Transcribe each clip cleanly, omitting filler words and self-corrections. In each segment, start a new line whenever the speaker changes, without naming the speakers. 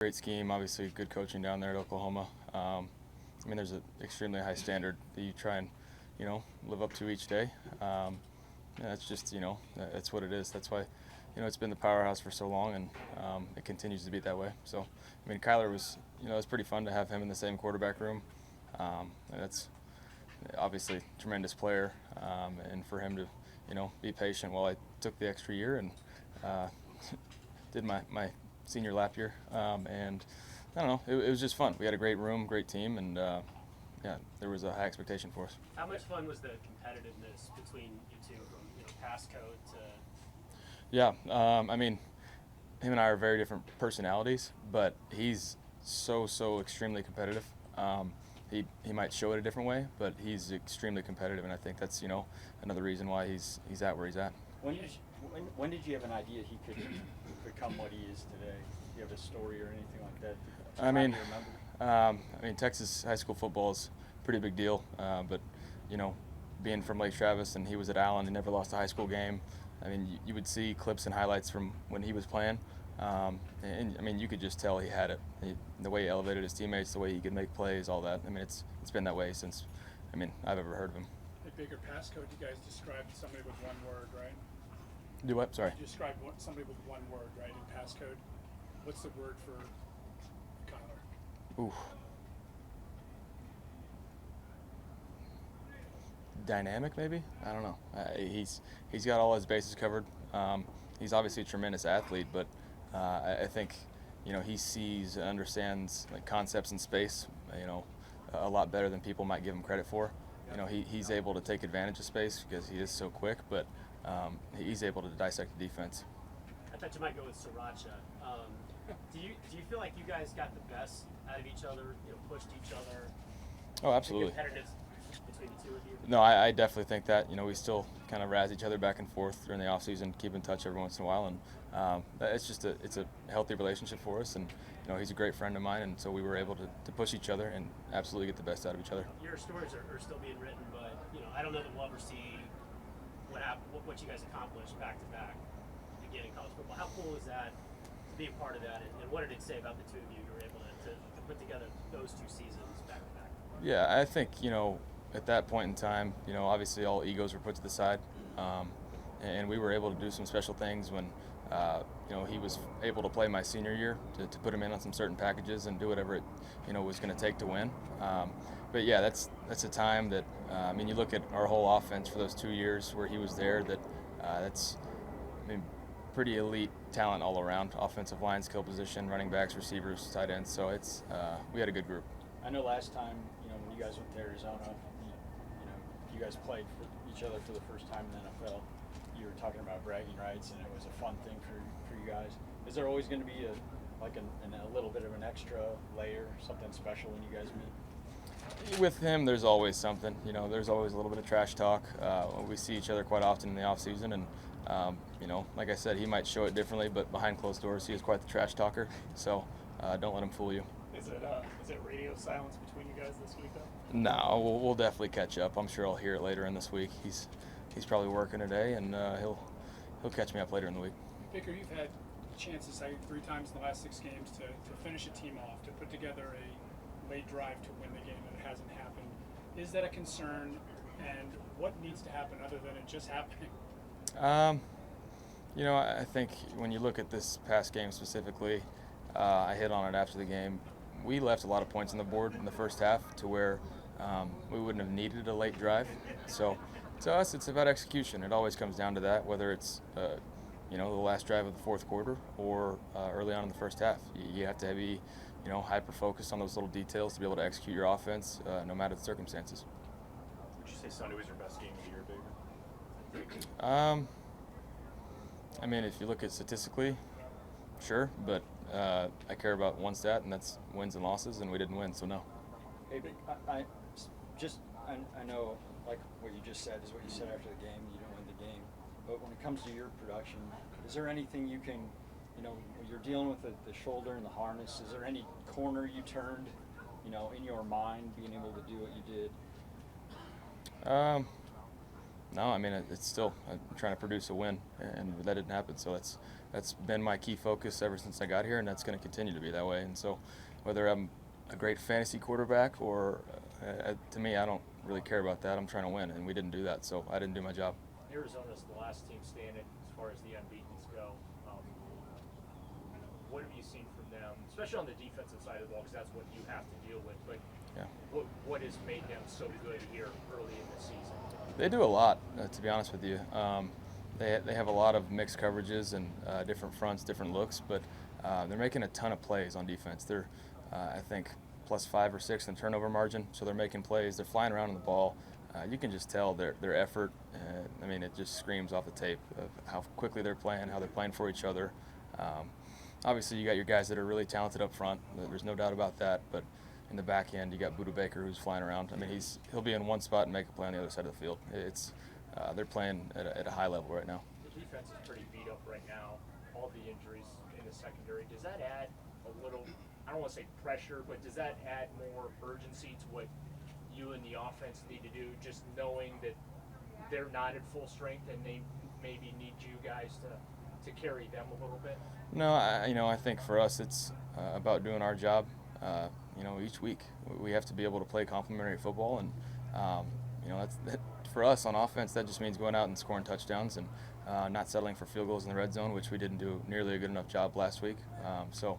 Great scheme, obviously good coaching down there at Oklahoma. I mean, there's an extremely high standard that you try and, live up to each day. Yeah, it's just, that's what it is. That's why, it's been the powerhouse for so long, and it continues to be that way. So, I mean, Kyler was, it was pretty fun to have him in the same quarterback room. And that's obviously a tremendous player, and for him to, be patient while I took the extra year and uh, did my senior lap year. And I don't know, it was just fun. We had a great room, great team, and yeah, there was a high expectation for us.
How much fun was the competitiveness between you two, from passcode to?
Yeah, I mean, him and I are very different personalities, but he's so extremely competitive. He might show it a different way, but he's extremely competitive, and I think that's another reason why he's at where he's at.
When did you have an idea he could become what he is today? Do you have a story or anything like that?
I mean, Texas high school football is a pretty big deal, but being from Lake Travis and he was at Allen, he never lost a high school game. I mean, you would see clips and highlights from when he was playing, and I mean, you could just tell he had it. The way he elevated his teammates, the way he could make plays, all that. I mean, it's been that way since, I've ever heard of him.
At Baker Passcode, you guys described somebody with one word, right?
Do what? Sorry.
You described somebody with one word, right, in passcode. What's the word for Kyler?
Ooh. Dynamic, maybe? I don't know. He's got all his bases covered. He's obviously a tremendous athlete, but I think he sees and understands like concepts in space a lot better than people might give him credit for. He's able to take advantage of space because he is so quick, but he's able to dissect the defense.
I thought you might go with Sriracha. Do you feel like you guys got the best out of each other? Pushed each other?
Oh, absolutely.
Competitiveness between the two of you?
No, I definitely think that. We still kind of razz each other back and forth during the off season, keep in touch every once in a while, and it's a healthy relationship for us. And he's a great friend of mine, and so we were able to push each other and absolutely get the best out of each other.
Your stories are still being written, but I don't know that we'll ever see what you guys accomplished back to back again in college football. How cool is that to be a part of that, and what did it say about the two of you who were able to put together those two seasons back to back?
Yeah, I think at that point in time, obviously all egos were put to the side, and we were able to do some special things when he was able to play my senior year to put him in on some certain packages and do whatever it was going to take to win. But yeah, that's a time that you look at our whole offense for those 2 years where he was there. That's pretty elite talent all around: offensive line, skill position, running backs, receivers, tight ends. So we had a good group.
I know last time when you guys went to Arizona, you guys played for each other for the first time in the NFL. You were talking about bragging rights, and it was a fun thing for you guys. Is there always going to be a little bit of an extra layer, something special when you guys meet?
With him, there's always something. There's always a little bit of trash talk. We see each other quite often in the off season, and like I said, he might show it differently, but behind closed doors, he is quite the trash talker. So don't let him fool you.
Is it radio silence between you guys this week, though?
No, we'll definitely catch up. I'm sure I'll hear it later in this week. He's probably working today, and he'll catch me up later in the week.
Baker, you've had chances 3 times in the last 6 games to finish a team off, to put together a late drive to win the game, and it hasn't happened. Is that a concern, and what needs to happen other than it just happening?
I think when you look at this past game specifically, I hit on it after the game. We left a lot of points on the board in the first half to where we wouldn't have needed a late drive. So to us, it's about execution. It always comes down to that, whether it's the last drive of the fourth quarter or early on in the first half. You have to be hyper focused on those little details to be able to execute your offense no matter the circumstances.
Would you say Sunday was your best game of the year, Baker?
If you look at statistically, sure, but I care about one stat, and that's wins and losses, and we didn't win, so no.
Hey, I know, like what you just said is what you said after the game. You don't win the game, but when it comes to your production, is there anything you can, when you're dealing with the shoulder and the harness, is there any corner you turned, in your mind, being able to do what you did?
No, it's still I'm trying to produce a win, and that didn't happen. So that's been my key focus ever since I got here, and that's going to continue to be that way. And so, whether I'm a great fantasy quarterback or to me, I don't really care about that. I'm trying to win, and we didn't do that, so I didn't do my job.
Arizona's the last team standing as far as the unbeatens go. What have you seen from them, especially on the defensive side of the ball, because that's what you have to deal with. But
Yeah.
what has made them so good here early in the season?
They do a lot, to be honest with you. They have a lot of mixed coverages and different fronts, different looks, but they're making a ton of plays on defense. They're, I think, plus 5 or 6 in turnover margin, so they're making plays. They're flying around on the ball. You can just tell their effort. I mean, it just screams off the tape of how quickly they're playing, how they're playing for each other. Obviously, you got your guys that are really talented up front. There's no doubt about that. But in the back end, you got Buda Baker who's flying around. I mean, he'll be in one spot and make a play on the other side of the field. They're playing at a high level right now.
The defense is pretty beat up right now. All the injuries in the secondary. Does that add a little, I don't want to say pressure, but does that add more urgency to what you and the offense need to do, just knowing that they're not at full strength and they maybe need you guys to carry them a little bit?
No, I think for us it's about doing our job. Each week we have to be able to play complementary football, and that, for us on offense, that just means going out and scoring touchdowns and not settling for field goals in the red zone, which we didn't do nearly a good enough job last week. So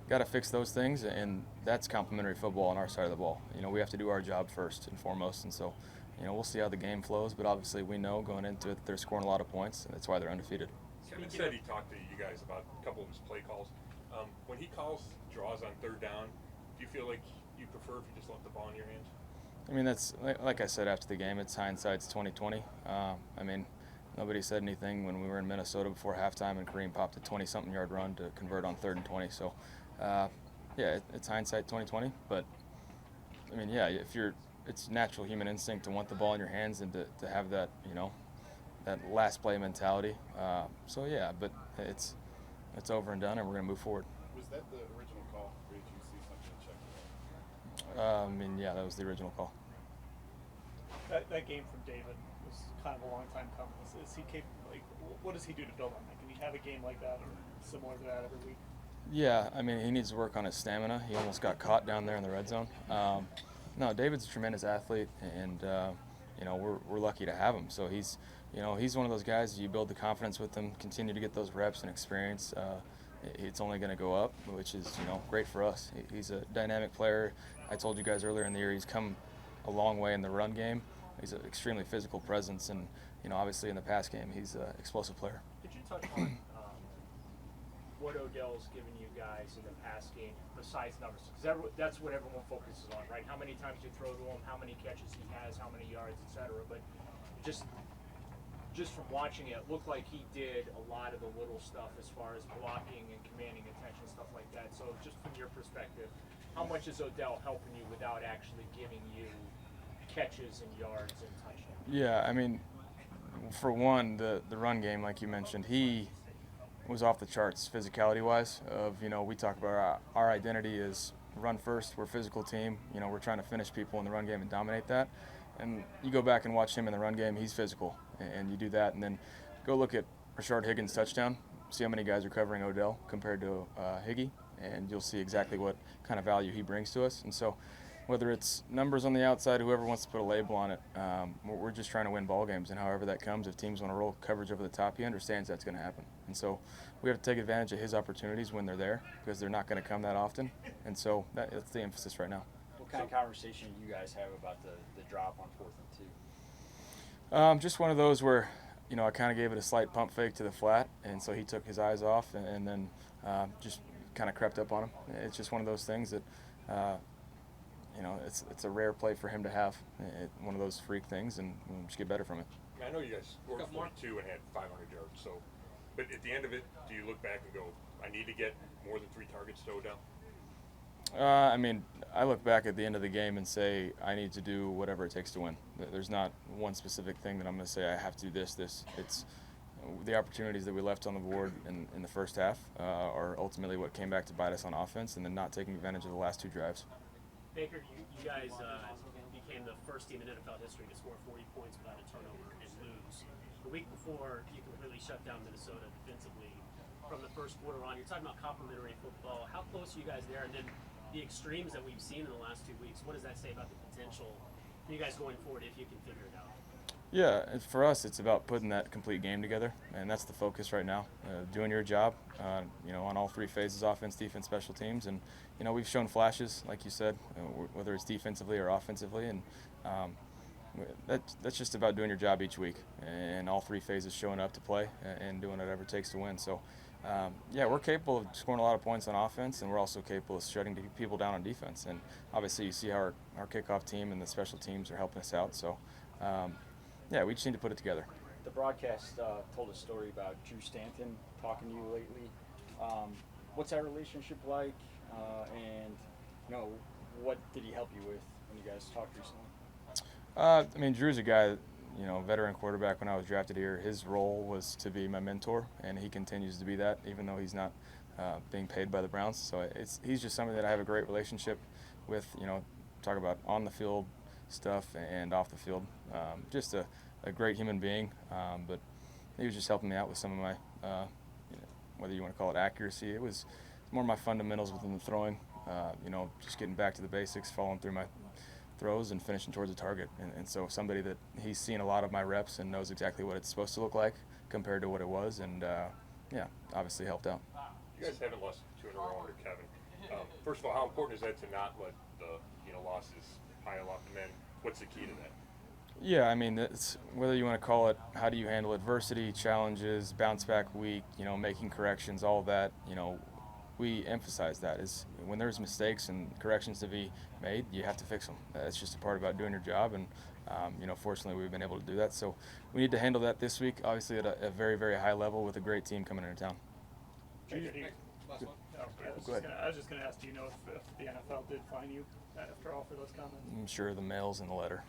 got to fix those things, and that's complementary football on our side of the ball. We have to do our job first and foremost, and so we'll see how the game flows, but obviously we know going into it they're scoring a lot of points, and that's why they're undefeated.
Kevin said he talked to you guys about a couple of his play calls. When he calls draws on third down, do you feel like you prefer if you just left the ball in your hands?
I mean, that's like I said after the game, it's hindsight's 20/20. I mean, nobody said anything when we were in Minnesota before halftime and Kareem popped a 20-something yard run to convert on 3rd and 20. So, it's hindsight 20/20. But I mean, it's natural human instinct to want the ball in your hands and to have that, that last play mentality. But it's over and done, and we're going to move forward.
Was that the original call, or did you see something check it out?
That was the original call.
That game from David was kind of a long time coming. Is he capable? Like, what does he do to build on that? Can he have a game like that or similar to that every week?
Yeah, I mean, he needs to work on his stamina. He almost got caught down there in the red zone. No, David's a tremendous athlete, and we're lucky to have him. So he's one of those guys. You build the confidence with him, continue to get those reps and experience. It's only going to go up, which is great for us. He's a dynamic player. I told you guys earlier in the year he's come a long way in the run game. He's an extremely physical presence, and obviously in the pass game he's an explosive player.
Could you touch on what Odell's given you guys in the pass game besides numbers? Because that's what everyone focuses on, right? How many times you throw to him, how many catches he has, how many yards, etc. But just from watching it looked like he did a lot of the little stuff as far as blocking and commanding attention, stuff like that. So just from your perspective, how much is Odell helping you without actually giving you catches and yards and touchdowns?
Yeah, I mean, for one, the run game, like you mentioned, he was off the charts physicality-wise. We talk about our identity is run first. We're a physical team. We're trying to finish people in the run game and dominate that. And you go back and watch him in the run game, he's physical. And you do that, and then go look at Rashard Higgins' touchdown. See how many guys are covering Odell compared to Higgy, and you'll see exactly what kind of value he brings to us. And so whether it's numbers on the outside, whoever wants to put a label on it, we're just trying to win ball games, and however that comes, if teams want to roll coverage over the top, he understands that's going to happen. And so we have to take advantage of his opportunities when they're there, because they're not going to come that often. And so that's the emphasis right now.
What kind of conversation do you guys have about the drop on 4th and 2?
Just one of those where, I kind of gave it a slight pump fake to the flat, and so he took his eyes off and then just kind of crept up on him. It's just one of those things that, it's a rare play for him to have. One of those freak things, and we'll just get better from it.
I know you guys scored 42 and had 500 yards. So, but at the end of it, do you look back and go, "I need to get more than 3 targets to Odell"?
I mean, I look back at the end of the game and say I need to do whatever it takes to win. There's not one specific thing that I'm going to say I have to do this. It's the opportunities that we left on the board in the first half are ultimately what came back to bite us on offense, and then not taking advantage of the last 2 drives.
Baker, you guys became the first team in NFL history to score 40 points without a turnover and lose. The week before, you completely shut down Minnesota defensively. from the first quarter on. You're talking about complementary football. How close are you guys there? And then the extremes that we've seen in the last 2 weeks, what does that say about the potential for you guys going forward if you can figure it out?
Yeah, and for us, it's about putting that complete game together, and that's the focus right now. Doing your job, on all three phases: offense, defense, special teams. And we've shown flashes, like you said, whether it's defensively or offensively, and that's just about doing your job each week, and all three phases showing up to play and doing whatever it takes to win. So, we're capable of scoring a lot of points on offense, and we're also capable of shutting people down on defense. And obviously, you see how our kickoff team and the special teams are helping us out. So. We just need to put it together.
The broadcast told a story about Drew Stanton talking to you lately. What's that relationship like? And what did he help you with when you guys talked recently?
Drew's a guy, veteran quarterback. When I was drafted here, his role was to be my mentor, and he continues to be that, even though he's not being paid by the Browns. So he's just somebody that I have a great relationship with. Talk about on the field stuff and off the field. Just a great human being, but he was just helping me out with some of my, whether you want to call it accuracy. It was more my fundamentals within the throwing, just getting back to the basics, following through my throws and finishing towards the target. And so somebody that he's seen a lot of my reps and knows exactly what it's supposed to look like compared to what it was, and obviously helped out.
You guys haven't lost 2 in a row under Kevin. First of all, how important is that to not let the losses pile up, and then what's the key to that?
Yeah, it's whether you want to call it how do you handle adversity, challenges, bounce back week, making corrections, all of that, we emphasize that is when there's mistakes and corrections to be made, you have to fix them. That's just a part about doing your job, and fortunately we've been able to do that. So we need to handle that this week, obviously at a very, very high level with a great team coming into town.
Last one.
Go ahead.
I was just going to ask, do you know if the NFL did fine you after all for those comments?
I'm sure the mail's in the letter.